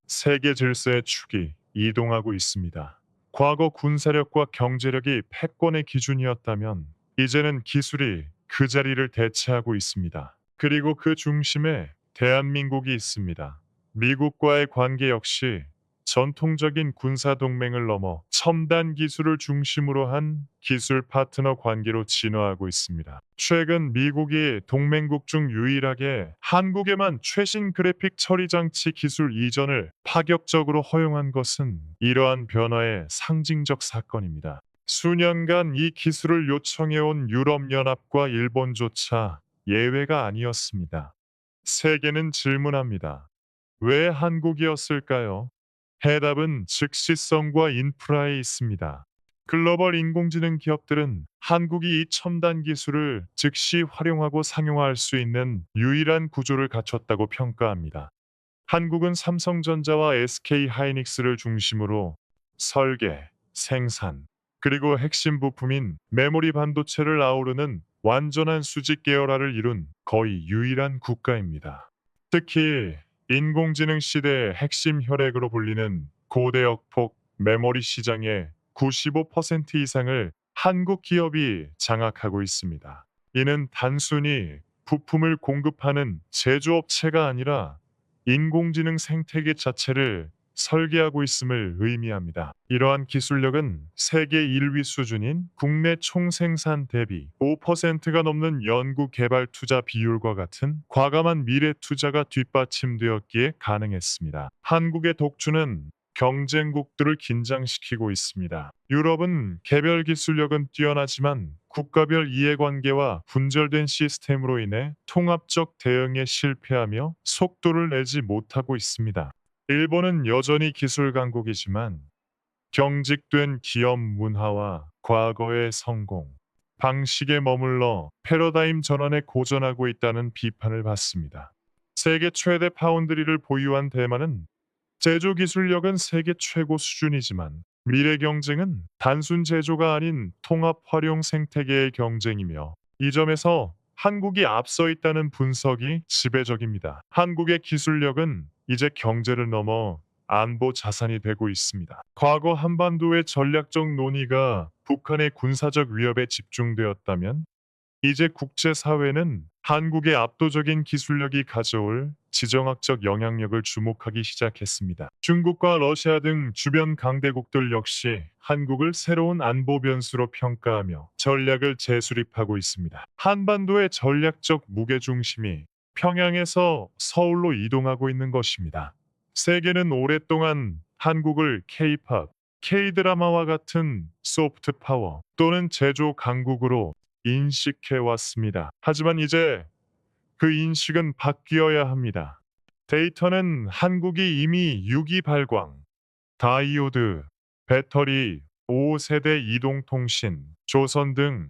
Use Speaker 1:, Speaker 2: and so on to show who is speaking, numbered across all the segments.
Speaker 1: 세계 질서의 축이 이동하고 있습니다. 과거 군사력과 경제력이 패권의 기준이었다면 이제는 기술이 그 자리를 대체하고 있습니다. 그리고 그 중심에 대한민국이 있습니다. 미국과의 관계 역시 전통적인 군사 동맹을 넘어 첨단 기술을 중심으로 한 기술 파트너 관계로 진화하고 있습니다. 최근 미국이 동맹국 중 유일하게 한국에만 최신 그래픽 처리 장치 기술 이전을 파격적으로 허용한 것은 이러한 변화의 상징적 사건입니다. 수년간 이 기술을 요청해온 유럽연합과 일본조차 예외가 아니었습니다. 세계는 질문합니다. 왜 한국이었을까요? 해답은 즉시성과 인프라에 있습니다. 글로벌 인공지능 기업들은 한국이 이 첨단 기술을 즉시 활용하고 상용화할 수 있는 유일한 구조를 갖췄다고 평가합니다. 한국은 삼성전자와 SK 하이닉스를 중심으로 설계, 생산, 그리고 핵심 부품인 메모리 반도체를 아우르는 완전한 수직 계열화를 이룬 거의 유일한 국가입니다. 특히 인공지능 시대의 핵심 혈액으로 불리는 고대역폭 메모리 시장의 95% 이상을 한국 기업이 장악하고 있습니다. 이는 단순히 부품을 공급하는 제조업체가 아니라 인공지능 생태계 자체를 설계하고 있음을 의미합니다. 이러한 기술력은 세계 1위 수준인 국내 총생산 대비 5%가 넘는 연구 개발 투자 비율과 같은 과감한 미래 투자가 뒷받침되었기에 가능했습니다. 한국의 독주는 경쟁국들을 긴장시키고 있습니다. 유럽은 개별 기술력은 뛰어나지만 국가별 이해관계와 분절된 시스템으로 인해 통합적 대응에 실패하며 속도를 내지 못하고 있습니다. 일본은 여전히 기술 강국이지만 경직된 기업 문화와 과거의 성공, 방식에 머물러 패러다임 전환에 고전하고 있다는 비판을 받습니다. 세계 최대 파운드리를 보유한 대만은 제조 기술력은 세계 최고 수준이지만 미래 경쟁은 단순 제조가 아닌 통합 활용 생태계의 경쟁이며 이 점에서 한국이 앞서 있다는 분석이 지배적입니다. 한국의 기술력은 이제 경제를 넘어 안보 자산이 되고 있습니다. 과거 한반도의 전략적 논의가 북한의 군사적 위협에 집중되었다면 이제 국제사회는 한국의 압도적인 기술력이 가져올 지정학적 영향력을 주목하기 시작했습니다. 중국과 러시아 등 주변 강대국들 역시 한국을 새로운 안보 변수로 평가하며 전략을 재수립하고 있습니다. 한반도의 전략적 무게중심이 평양에서 서울로 이동하고 있는 것입니다. 세계는 오랫동안 한국을 K-팝, K-드라마와 같은 소프트 파워 또는 제조 강국으로 인식해 왔습니다. 하지만 이제 그 인식은 바뀌어야 합니다. 데이터는 한국이 이미 유기 발광, 다이오드, 배터리, 5세대 이동통신, 조선 등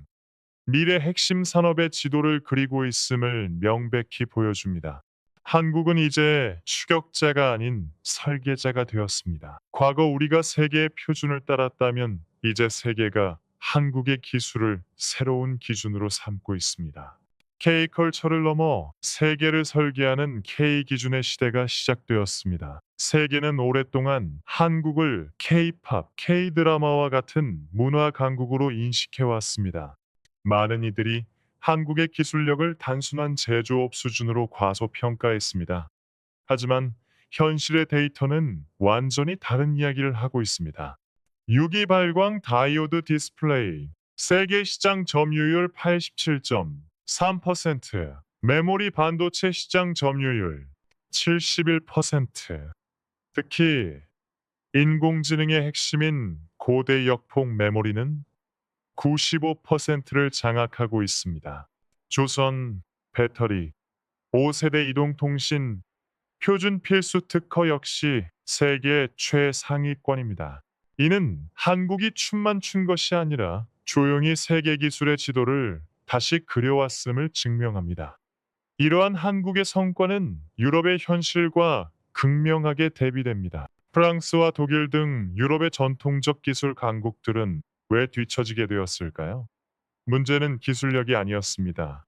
Speaker 1: 미래 핵심 산업의 지도를 그리고 있음을 명백히 보여줍니다. 한국은 이제 추격자가 아닌 설계자가 되었습니다. 과거 우리가 세계의 표준을 따랐다면 이제 세계가 한국의 기술을 새로운 기준으로 삼고 있습니다. K컬처를 넘어 세계를 설계하는 K기준의 시대가 시작되었습니다. 세계는 오랫동안 한국을 K-팝, K-드라마와 같은 문화 강국으로 인식해왔습니다. 많은 이들이 한국의 기술력을 단순한 제조업 수준으로 과소평가했습니다. 하지만 현실의 데이터는 완전히 다른 이야기를 하고 있습니다. 유기 발광 다이오드 디스플레이, 세계 시장 점유율 87.3%, 메모리 반도체 시장 점유율 71%, 특히 인공지능의 핵심인 고대 역폭 메모리는 95%를 장악하고 있습니다. 조선, 배터리, 5세대 이동통신, 표준 필수 특허 역시 세계 최상위권입니다. 이는 한국이 춤만 춘 것이 아니라 조용히 세계 기술의 지도를 다시 그려왔음을 증명합니다. 이러한 한국의 성과는 유럽의 현실과 극명하게 대비됩니다. 프랑스와 독일 등 유럽의 전통적 기술 강국들은 왜 뒤처지게 되었을까요? 문제는 기술력이 아니었습니다.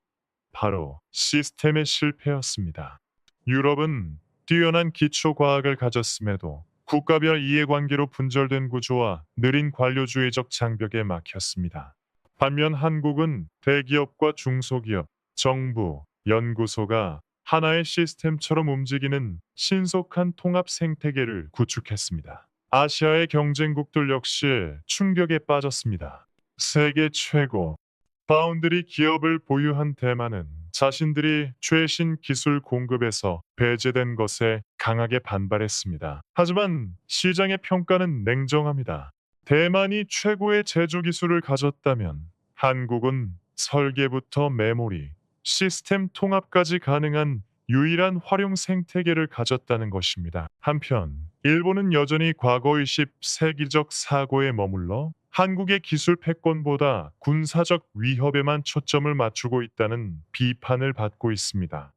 Speaker 1: 바로 시스템의 실패였습니다. 유럽은 뛰어난 기초 과학을 가졌음에도 국가별 이해관계로 분절된 구조와 느린 관료주의적 장벽에 막혔습니다. 반면 한국은 대기업과 중소기업, 정부, 연구소가 하나의 시스템처럼 움직이는 신속한 통합 생태계를 구축했습니다. 아시아의 경쟁국들 역시 충격에 빠졌습니다. 세계 최고 파운드리 기업을 보유한 대만은 자신들이 최신 기술 공급에서 배제된 것에 강하게 반발했습니다. 하지만 시장의 평가는 냉정합니다. 대만이 최고의 제조 기술을 가졌다면 한국은 설계부터 메모리, 시스템 통합까지 가능한 유일한 활용 생태계를 가졌다는 것입니다. 한편 일본은 여전히 과거의식 세기적 사고에 머물러 한국의 기술 패권보다 군사적 위협에만 초점을 맞추고 있다는 비판을 받고 있습니다.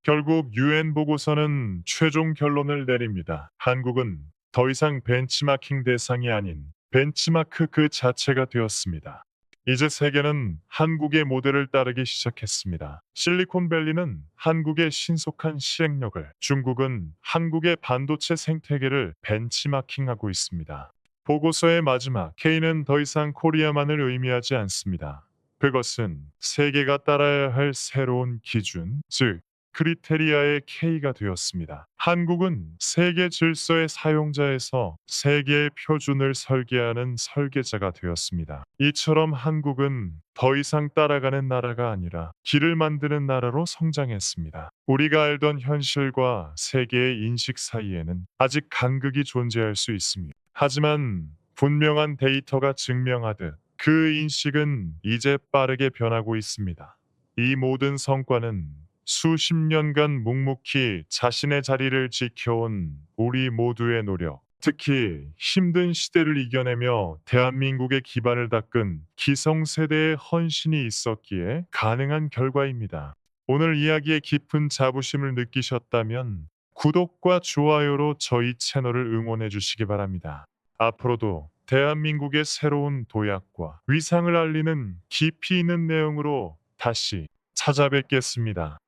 Speaker 1: 결국 유엔 보고서는 최종 결론을 내립니다. 한국은 더 이상 벤치마킹 대상이 아닌 벤치마크 그 자체가 되었습니다. 이제 세계는 한국의 모델을 따르기 시작했습니다. 실리콘밸리는 한국의 신속한 시행력을, 중국은 한국의 반도체 생태계를 벤치마킹하고 있습니다. 보고서의 마지막 K는 더 이상 코리아만을 의미하지 않습니다. 그것은 세계가 따라야 할 새로운 기준, 즉 크리테리아의 K가 되었습니다. 한국은 세계 질서의 사용자에서 세계의 표준을 설계하는 설계자가 되었습니다. 이처럼 한국은 더 이상 따라가는 나라가 아니라 길을 만드는 나라로 성장했습니다. 우리가 알던 현실과 세계의 인식 사이에는 아직 간극이 존재할 수 있습니다. 하지만 분명한 데이터가 증명하듯 그 인식은 이제 빠르게 변하고 있습니다. 이 모든 성과는 수십 년간 묵묵히 자신의 자리를 지켜온 우리 모두의 노력, 특히 힘든 시대를 이겨내며 대한민국의 기반을 닦은 기성세대의 헌신이 있었기에 가능한 결과입니다. 오늘 이야기에 깊은 자부심을 느끼셨다면 구독과 좋아요로 저희 채널을 응원해 주시기 바랍니다. 앞으로도 대한민국의 새로운 도약과 위상을 알리는 깊이 있는 내용으로 다시 찾아뵙겠습니다.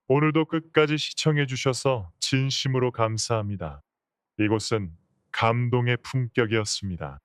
Speaker 1: 오늘도 끝까지 시청해 주셔서 진심으로 감사합니다. 이곳은 감동의 품격이었습니다.